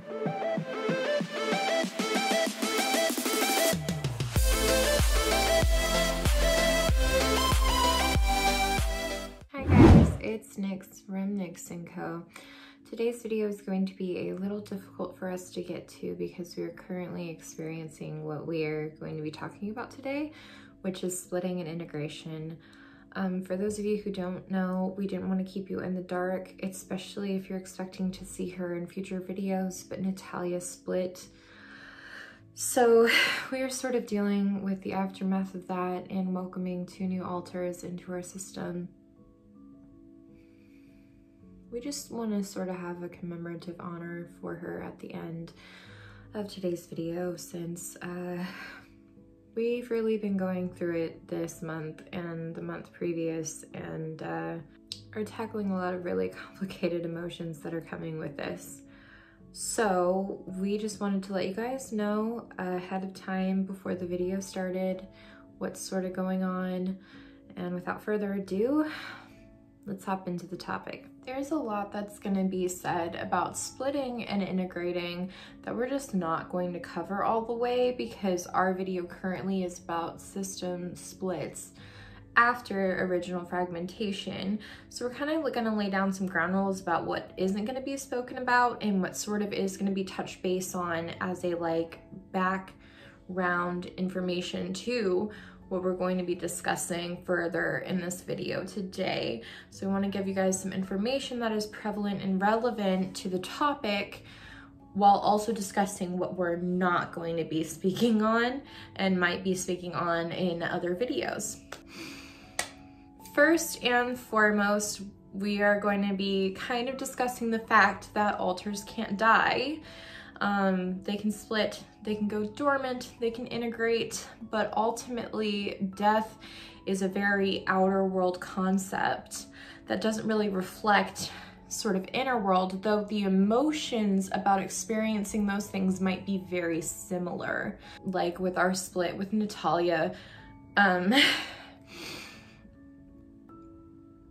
Hi guys, it's Nyx from Nyx & Co. Today's video is going to be a little difficult for us to get to because we are currently experiencing what we are going to be talking about today, which is splitting and integration. For those of you who don't know, we didn't want to keep you in the dark, especially if you're expecting to see her in future videos, but Natalias split. So we are sort of dealing with the aftermath of that and welcoming 2 new alters into our system. We just want to sort of have a commemorative honor for her at the end of today's video, since we've really been going through it this month and the month previous, and are tackling a lot of really complicated emotions that are coming with this. So we just wanted to let you guys know ahead of time before the video started what's sort of going on, and without further ado, let's hop into the topic. There's a lot that's going to be said about splitting and integrating that we're just not going to cover all the way, because our video currently is about system splits after original fragmentation. So we're kind of going to lay down some ground rules about what isn't going to be spoken about and what sort of is going to be touched base on as a background information to what we're going to be discussing further in this video today. So I want to give you guys some information that is prevalent and relevant to the topic, while also discussing what we're not going to be speaking on and might be speaking on in other videos. First and foremost, we are going to be kind of discussing the fact that alters can't die. They can split, they can go dormant, they can integrate, but ultimately death is a very outer world concept that doesn't really reflect sort of inner world, though the emotions about experiencing those things might be very similar. Like with our split with Natalia,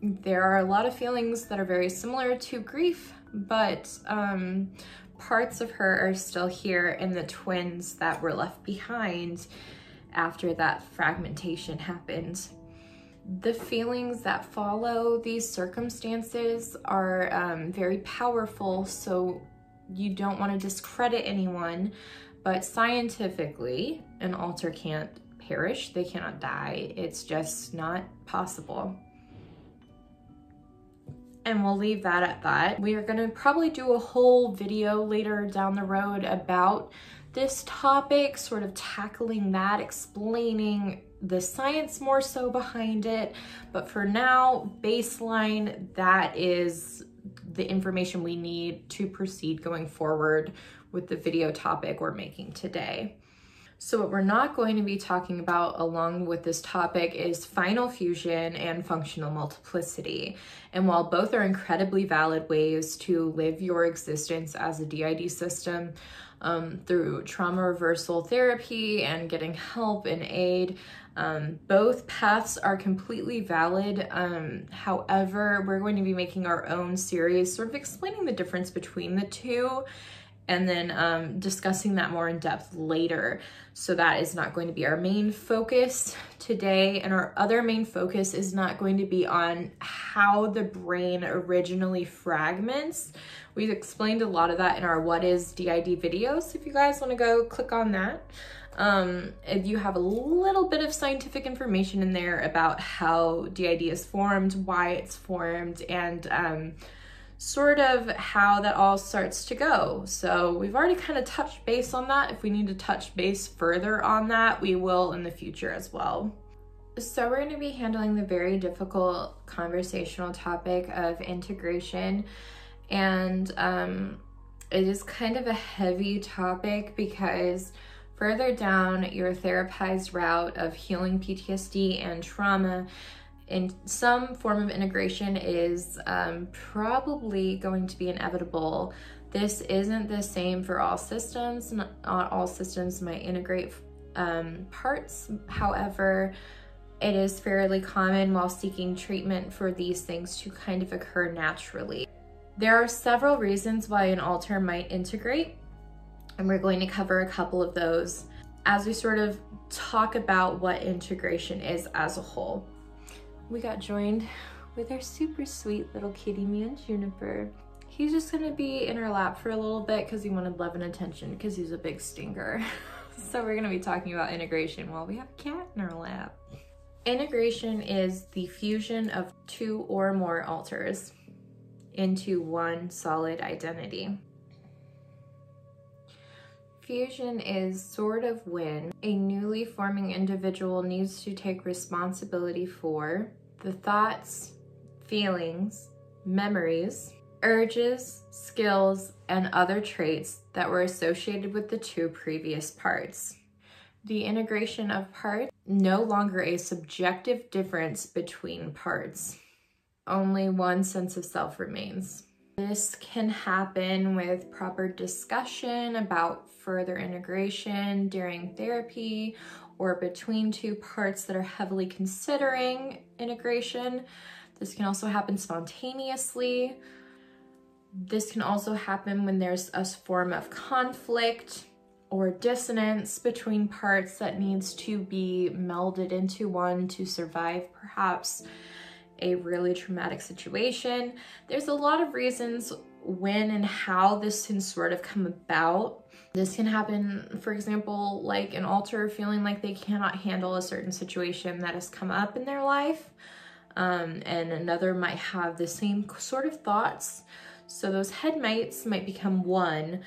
there are a lot of feelings that are very similar to grief, but parts of her are still here in the twins that were left behind after that fragmentation happened. The feelings that follow these circumstances are very powerful, so you don't want to discredit anyone, but scientifically, an alter can't perish, they cannot die. It's just not possible. And we'll leave that at that. We are gonna probably do a whole video later down the road about this topic, sort of tackling that, explaining the science more so behind it. But for now, baseline, that is the information we need to proceed going forward with the video topic we're making today. So what we're not going to be talking about along with this topic is final fusion and functional multiplicity. And while both are incredibly valid ways to live your existence as a D.I.D system through trauma reversal therapy and getting help and aid, both paths are completely valid. However, we're going to be making our own series sort of explaining the difference between the two, and then discussing that more in depth later. So that is not going to be our main focus today, and our other main focus is not going to be on how the brain originally fragments. We've explained a lot of that in our What is D.I.D videos. If you guys want to go click on that, if you have a little bit of scientific information in there about how D.I.D is formed, why it's formed, and sort of how that all starts to go. So we've already kind of touched base on that. If we need to touch base further on that, we will in the future as well. So we're going to be handling the very difficult conversational topic of integration, and it is kind of a heavy topic because further down your therapized route of healing PTSD and trauma, in some form of integration is probably going to be inevitable. This isn't the same for all systems. Not all systems might integrate parts. However, it is fairly common while seeking treatment for these things to kind of occur naturally. There are several reasons why an alter might integrate. And we're going to cover a couple of those as we sort of talk about what integration is as a whole. We got joined with our super sweet little kitty man, Juniper. He's just gonna be in our lap for a little bit because he wanted love and attention because he's a big stinker. So we're gonna be talking about integration while we have a cat in our lap. Integration is the fusion of two or more alters into one solid identity. Fusion is sort of when a newly forming individual needs to take responsibility for the thoughts, feelings, memories, urges, skills, and other traits that were associated with the two previous parts. The integration of parts, no longer a subjective difference between parts. Only one sense of self remains. This can happen with proper discussion about further integration during therapy or between two parts that are heavily considering integration. This can also happen spontaneously. This can also happen when there's a form of conflict or dissonance between parts that needs to be melded into one to survive perhaps a really traumatic situation. There's a lot of reasons when and how this can sort of come about. This can happen, for example, like an alter feeling like they cannot handle a certain situation that has come up in their life, and another might have the same sort of thoughts. So those headmates might become one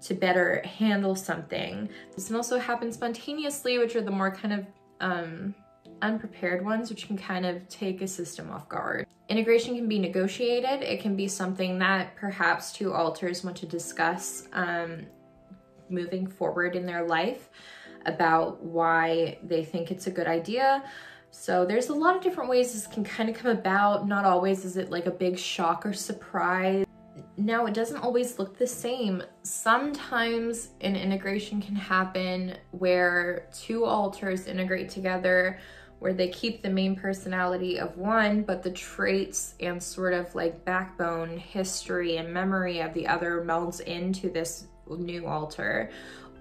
to better handle something. This can also happen spontaneously, which are the more kind of unprepared ones, which can kind of take a system off guard. Integration can be negotiated. It can be something that perhaps two alters want to discuss moving forward in their life about why they think it's a good idea. So there's a lot of different ways this can kind of come about. Not always is it like a big shock or surprise. Now, it doesn't always look the same. Sometimes an integration can happen where two alters integrate together, where they keep the main personality of one, but the traits and sort of like backbone, history, and memory of the other melds into this new alter.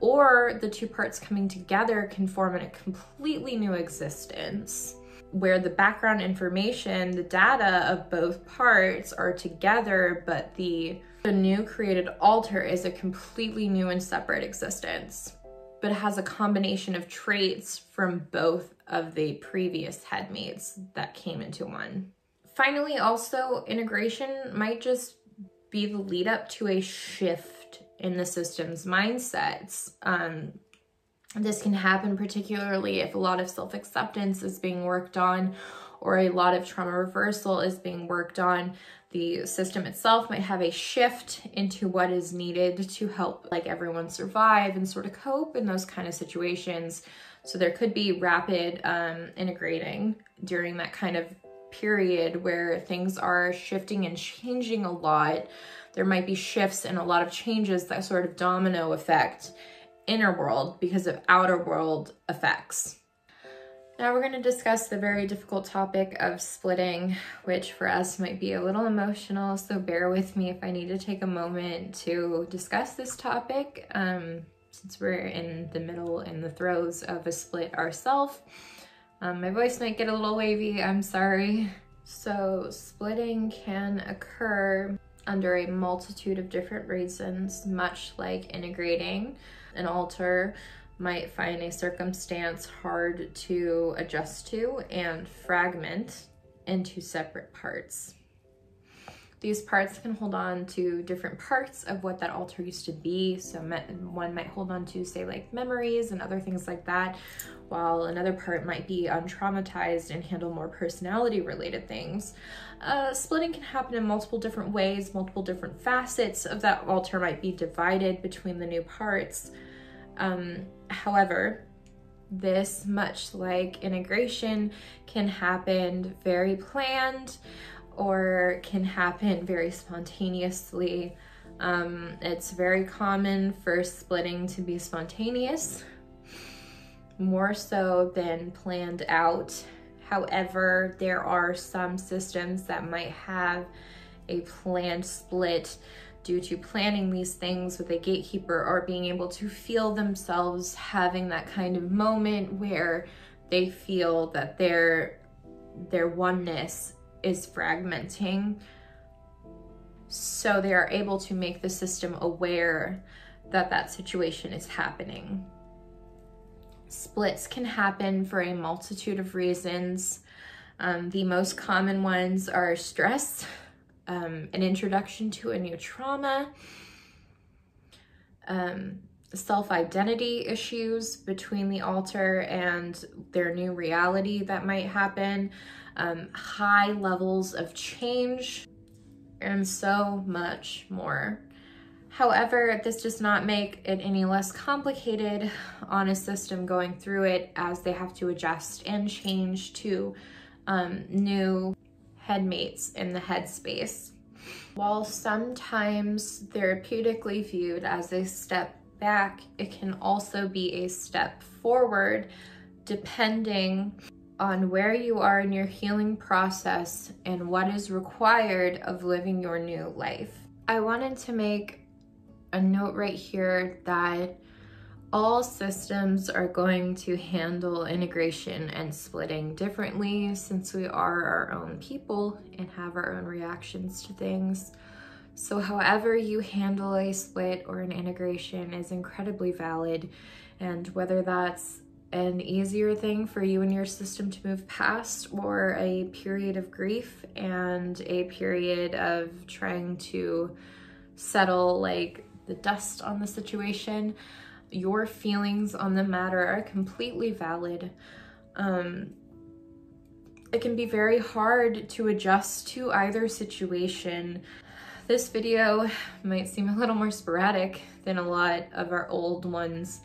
Or the two parts coming together can form a completely new existence, where the background information, the data of both parts are together, but the new created alter is a completely new and separate existence, but it has a combination of traits from both of the previous headmates that came into one. Finally, also, integration might just be the lead up to a shift in the system's mindsets. This can happen particularly if a lot of self-acceptance is being worked on or a lot of trauma reversal is being worked on. The system itself might have a shift into what is needed to help like everyone survive and sort of cope in those kind of situations. So there could be rapid integrating during that kind of period where things are shifting and changing a lot. There might be shifts and a lot of changes that sort of domino effect inner world because of outer world effects. Now we're going to discuss the very difficult topic of splitting, which for us might be a little emotional, so bear with me if I need to take a moment to discuss this topic, since we're in the middle, in the throes of a split ourselves. My voice might get a little wavy, I'm sorry. So splitting can occur under a multitude of different reasons, much like integrating. An alter might find a circumstance hard to adjust to and fragment into separate parts. These parts can hold on to different parts of what that alter used to be. So one might hold on to, say, like memories and other things like that, while another part might be untraumatized and handle more personality related things. Splitting can happen in multiple different ways. Multiple different facets of that alter might be divided between the new parts. However, this, much like integration, can happen very planned or can happen very spontaneously. It's very common for splitting to be spontaneous, more so than planned out. However, there are some systems that might have a planned split due to planning these things with a gatekeeper, or being able to feel themselves having that kind of moment where they feel that their oneness is fragmenting. So they are able to make the system aware that that situation is happening. Splits can happen for a multitude of reasons. The most common ones are stress, an introduction to a new trauma, self-identity issues between the alter and their new reality that might happen, high levels of change, and so much more. However, this does not make it any less complicated on a system going through it, as they have to adjust and change to new headmates in the headspace. While sometimes therapeutically viewed as a step back, it can also be a step forward, depending on where you are in your healing process and what is required of living your new life. I wanted to make a note right here that all systems are going to handle integration and splitting differently, since we are our own people and have our own reactions to things. So however you handle a split or an integration is incredibly valid, and whether that's an easier thing for you and your system to move past, or a period of grief and a period of trying to settle like the dust on the situation, your feelings on the matter are completely valid. It can be very hard to adjust to either situation. This video might seem a little more sporadic than a lot of our old ones,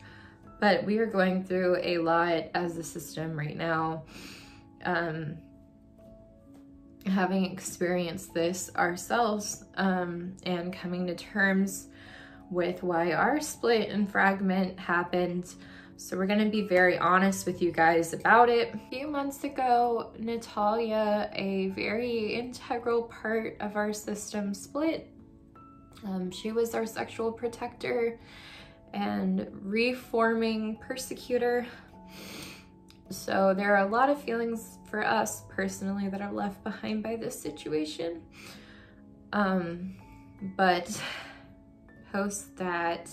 but we are going through a lot as a system right now. Having experienced this ourselves, and coming to terms with why our split and fragment happened. So we're gonna be very honest with you guys about it. A few months ago, Natalia, a very integral part of our system, split. She was our sexual protector and reforming persecutor. So there are a lot of feelings for us personally that are left behind by this situation. But post that,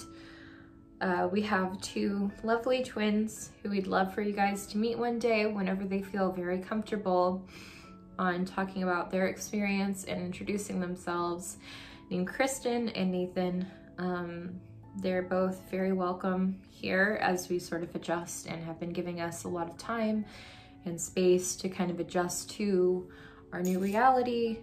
we have two lovely twins who we'd love for you guys to meet one day whenever they feel very comfortable on talking about their experience and introducing themselves, named Kristen and Nathan. They're both very welcome here as we sort of adjust, and have been giving us a lot of time and space to kind of adjust to our new reality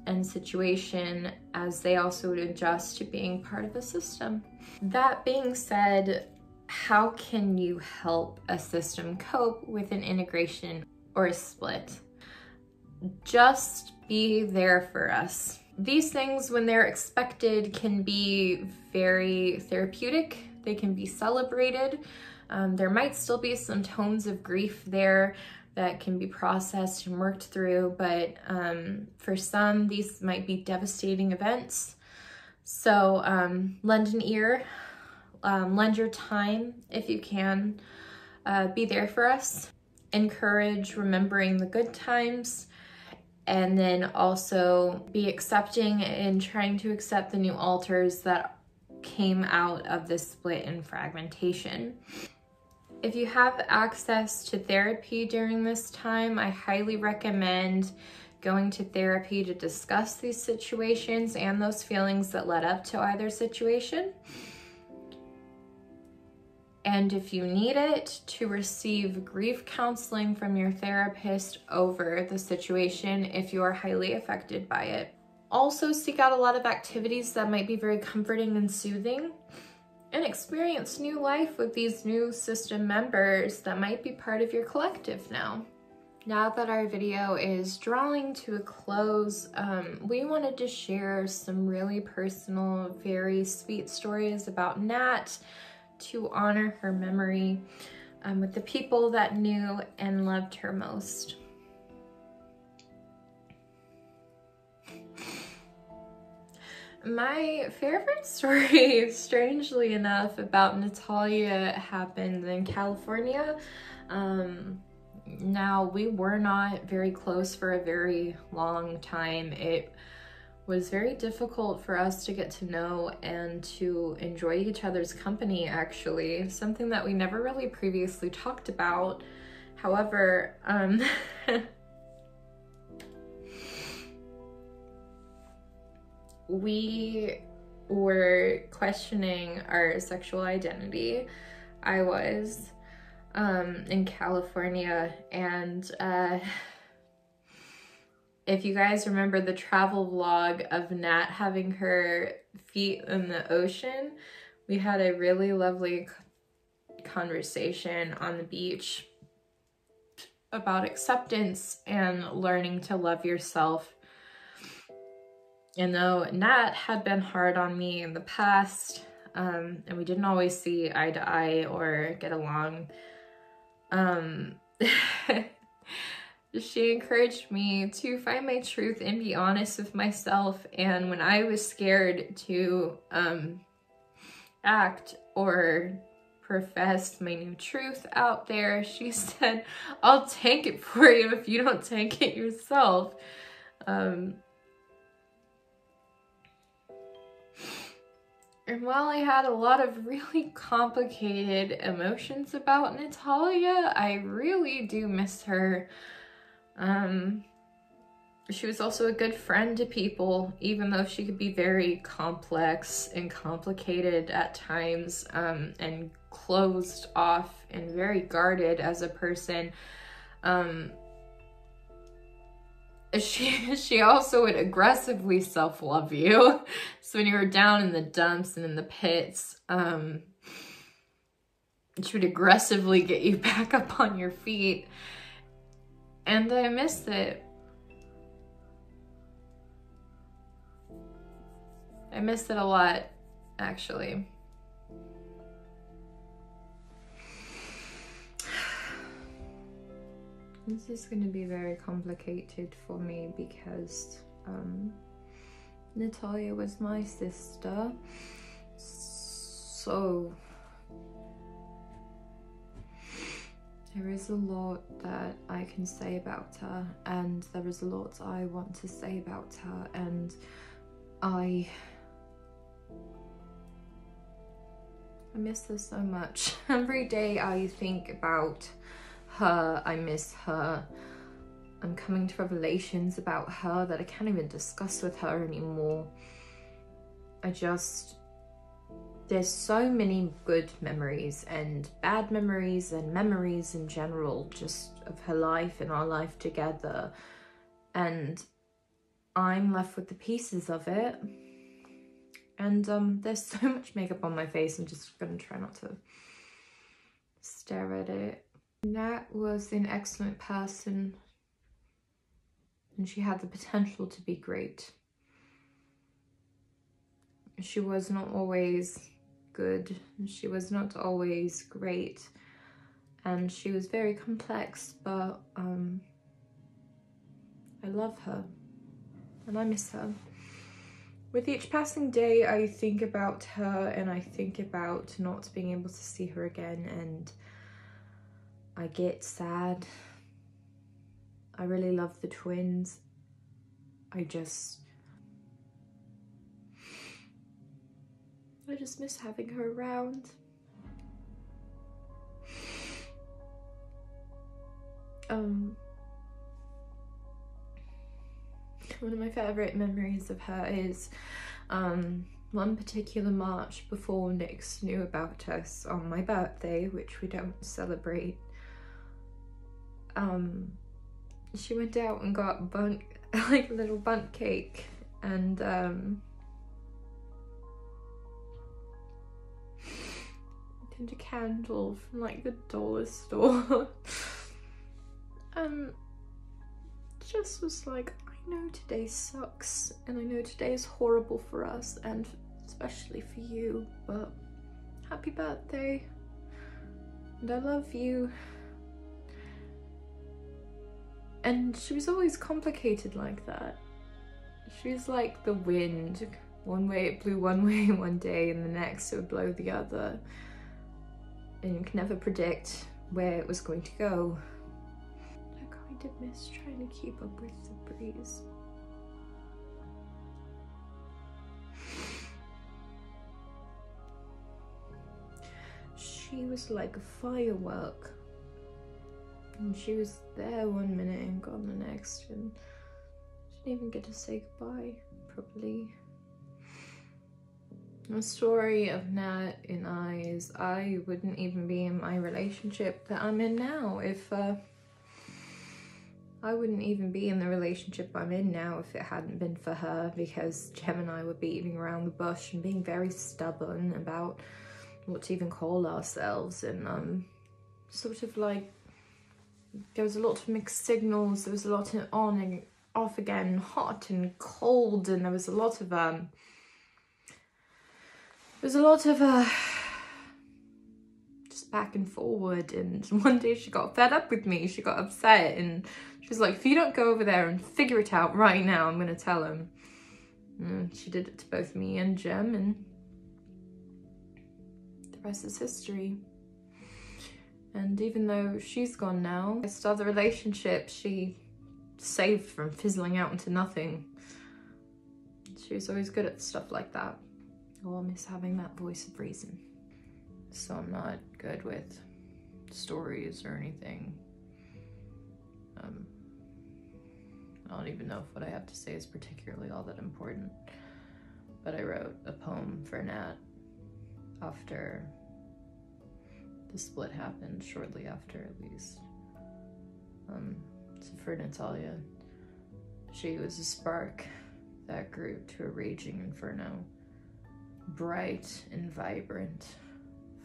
and situation, as they also would adjust to being part of a system. That being said, how can you help a system cope with an integration or a split? Just be there for us. These things, when they're expected, can be very therapeutic. They can be celebrated. There might still be some tones of grief there that can be processed and worked through, but for some, these might be devastating events. So lend an ear, lend your time if you can, be there for us. Encourage remembering the good times, and then also be accepting and trying to accept the new alters that came out of this split and fragmentation. If you have access to therapy during this time, I highly recommend going to therapy to discuss these situations and those feelings that led up to either situation. And if you need it, to receive grief counseling from your therapist over the situation if you are highly affected by it. Also, seek out a lot of activities that might be very comforting and soothing, and experience new life with these new system members that might be part of your collective now. Now that our video is drawing to a close, we wanted to share some really personal, very sweet stories about Nat to honor her memory with the people that knew and loved her most. My favorite story, strangely enough, about Natalia happened in California. Now, we were not very close for a very long time. It was very difficult for us to get to know and to enjoy each other's company, actually. Something that we never really previously talked about. However, we were questioning our sexual identity. I was in California, and if you guys remember the travel vlog of Nat having her feet in the ocean, we had a really lovely conversation on the beach about acceptance and learning to love yourself. And though Nat had been hard on me in the past, and we didn't always see eye to eye or get along, she encouraged me to find my truth and be honest with myself. And when I was scared to act or profess my new truth out there, she said, I'll take it for you if you don't take it yourself. And while I had a lot of really complicated emotions about Natalia, I really do miss her. She was also a good friend to people, even though she could be very complex and complicated at times, and closed off and very guarded as a person. She also would aggressively self-love you. So when you were down in the dumps and in the pits, she would aggressively get you back up on your feet. And I miss it. I miss it a lot, actually. This is going to be very complicated for me because Natalia was my sister, so there is a lot that I can say about her, and there is a lot I want to say about her, and I miss her so much. Every day I think about her, I miss her. I'm coming to revelations about her that I can't even discuss with her anymore. There's so many good memories and bad memories and memories in general, just of her life and our life together. And I'm left with the pieces of it. And there's so much makeup on my face, I'm just gonna try not to stare at it. Nat was an excellent person, and she had the potential to be great. She was not always good, she was not always great, and she was very complex, but I love her, and I miss her. With each passing day, I think about her, and I think about not being able to see her again, and I get sad. I really love the twins. I just miss having her around. One of my favorite memories of her is one particular March before Nix knew about us on my birthday, which we don't celebrate. She went out and got like a little bundt cake, and a candle from like the dollar store. Just was like, I know today sucks, and I know today is horrible for us, and especially for you, but happy birthday, and I love you. And she was always complicated like that. She was like the wind One way it blew one way one day, and the next it would blow the other. And you can never predict where it was going to go. I kind of miss trying to keep up with the breeze. She was like a firework. And she was there one minute and gone the next, and she didn't even get to say goodbye properly. The story of Nat and I is I wouldn't even be in my relationship that I'm in now if I wouldn't even be in the relationship I'm in now if it hadn't been for her, because Jem and I were beating around the bush and being very stubborn about what to even call ourselves, and sort of like there was a lot of mixed signals, there was a lot of on and off again, hot and cold, and there was a lot of just back and forward. And one day she got fed up with me, she got upset, and she was like, if you don't go over there and figure it out right now, I'm gonna tell him. And she did it to both me and Jem, and the rest is history. And even though she's gone now, I still have the relationship she saved from fizzling out into nothing. She was always good at stuff like that. Oh, I miss having that voice of reason. So I'm not good with stories or anything. I don't even know if what I have to say is particularly all that important. But I wrote a poem for Nat after the split happened, shortly after at least. So for Natalia, she was a spark that grew to a raging inferno, bright and vibrant,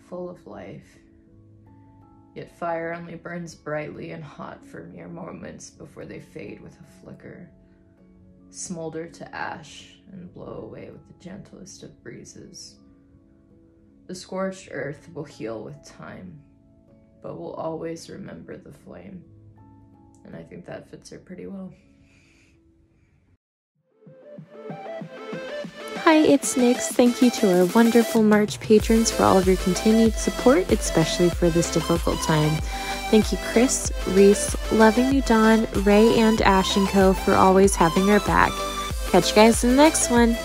full of life. Yet fire only burns brightly and hot for mere moments before they fade with a flicker, smolder to ash, and blow away with the gentlest of breezes. The scorched earth will heal with time, but will always remember the flame. And I think that fits her pretty well. Hi, it's Nyx. Thank you to our wonderful March patrons for all of your continued support, especially for this difficult time. Thank you, Chris, Reese, Loving You Dawn, Ray, and Ash & Co. for always having our back. Catch you guys in the next one.